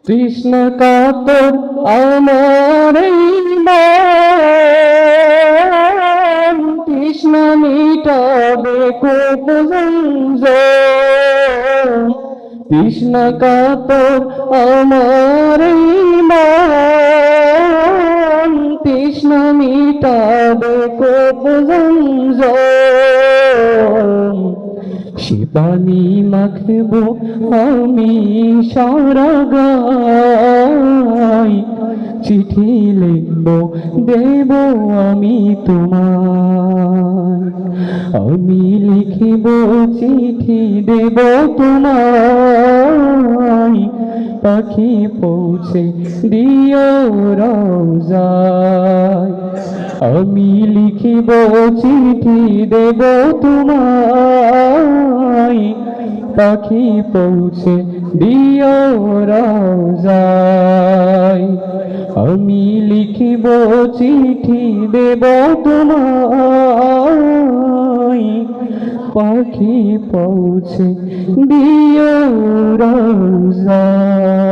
তৃষ্ণ কাতর আমার এই মন, তৃষ্ণ মিটাবে কোপ জমজম। তৃষ্ণ কাতর আমার এই মন, তৃষ্ণ মিটাবে কোপ জমজম। সে পানি মাখবো আমি সারা গায়, চিঠি লিখবো দেব আমি তোমায়। আমি লিখিব চিঠি দেব তোমায়, পাখি পৌঁছে দিও রওজায়। আমি লিখিব চিঠি দেব তোমায়, পাখি পৌঁছে দিও রওজায়। আমি লিখিব চিঠি দেব তোমায়, পাখি পৌঁছে দিও রওজায়।